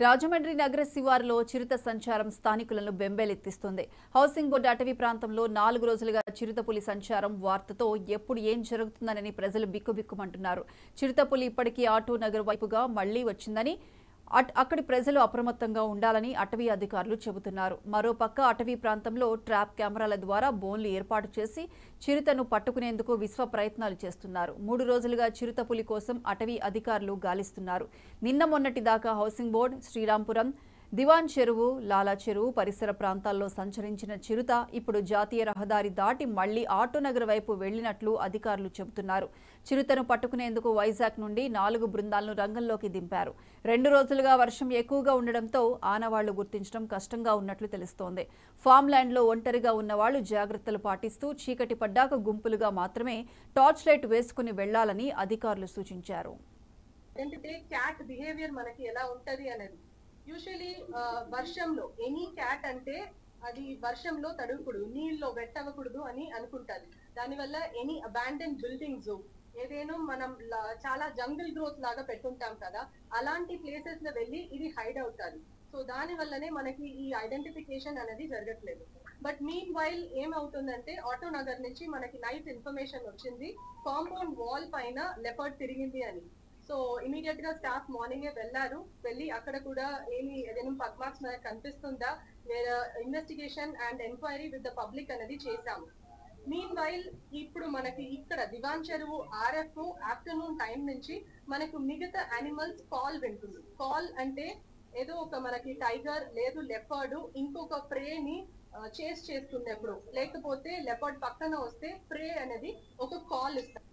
రాజమండ్రి నగర శివారులో చిరుత సంచారం స్థానికులను బెంబేలెత్తిస్తుంది. హౌసింగ్ బోర్డు అటవీ ప్రాంతంలో 4 రోజులుగా చిరుతపులి సంచారం వార్తతో ఎప్పుడు ఏం జరుగుతుందనని ప్రజలు బిక్కుబిక్కుమంటున్నారు. చిరుతపులి ఇప్పటికీ ఆటో నగర్ వైపుగా మళ్లీ వచ్చిందని అక్కడి ప్రజలు అప్రమత్తంగా ఉండాలని అటవీ అధికారులు చెబుతున్నారు. మరోపక్క అటవీ ప్రాంతంలో ట్రాప్ కెమెరాల ద్వారా బోన్లు ఏర్పాటు చేసి చిరుతను పట్టుకునేందుకు విశ్వ ప్రయత్నాలు చేస్తున్నారు. 3 రోజులుగా చిరుతపులి కోసం అటవీ అధికారులు గాలిస్తున్నారు. నిన్న మొన్నటి దాకా హౌసింగ్ బోర్డు, శ్రీరాంపురం, దివాన్ చెరువు, లాలా చెరువు పరిసర ప్రాంతాల్లో సంచరించిన చిరుత ఇప్పుడు జాతీయ రహదారి దాటి మళ్లీ ఆటోనగర్ వైపు వెళ్లినట్లు అధికారులు చెబుతున్నారు. చిరుతను పట్టుకునేందుకు వైజాగ్ నుండి 4 బృందాలను రంగంలోకి దింపారు. 2 రోజులుగా వర్షం ఎక్కువగా ఉండడంతో ఆనవాళ్లు గుర్తించడం కష్టంగా ఉన్నట్లు తెలుస్తోంది. ఫామ్ ల్యాండ్లో ఒంటరిగా ఉన్నవాళ్లు జాగ్రత్తలు పాటిస్తూ చీకటి పడ్డాక గుంపులుగా మాత్రమే టార్చ్ లైట్ వేసుకుని వెళ్లాలని అధికారులు సూచించారు. యూజువలీ వర్షంలో ఎనీ క్యాట్ అంటే అది వర్షంలో తడవకూడదు, నీళ్ళలో వెట్టవకూడదు అని అనుకుంటారు. దానివల్ల ఎనీ అబాండన్ బిల్డింగ్స్ ఏదేనో మనం చాలా జంగిల్ గ్రోత్ లాగా పెట్టుంటాం కదా, అలాంటి ప్లేసెస్ లో వెళ్ళి ఇది హైడ్ అవుతారు. సో దాని వల్లనే మనకి ఈ ఐడెంటిఫికేషన్ అనేది జరగట్లేదు. బట్ మీన్ వైల్ ఏమవుతుందంటే ఆటో నగర్ నుంచి మనకి నైట్ ఇన్ఫర్మేషన్ వచ్చింది, కాంపౌండ్ వాల్ పైన లెపర్డ్ తిరిగింది అని. సో ఇమీడియట్ గా స్టాఫ్ మార్నింగే వెళ్ళి అక్కడ కూడా ఏదైనా పగ్ మార్క్స్ మనకు కనిపిస్తుందా, వేరే investigation and enquiry with the public అనేది చేశాము. మీన్ వైల్ ఇప్పుడు మనకి ఇక్కడ దివాన్ చెరువు ఆర్ఎఫ్ ఆఫ్టర్నూన్ టైం నుంచి మనకు మిగతా యానిమల్స్ కాల్ వింటుంది. కాల్ అంటే ఏదో ఒక మనకి టైగర్ లేదు లెపర్డ్ ఇంకొక ప్రేని చేస్ చేస్తున్నప్పుడు, లేకపోతే లెపర్డ్ పక్కన వస్తే ప్రే అనేది ఒక కాల్ ఇస్తారు.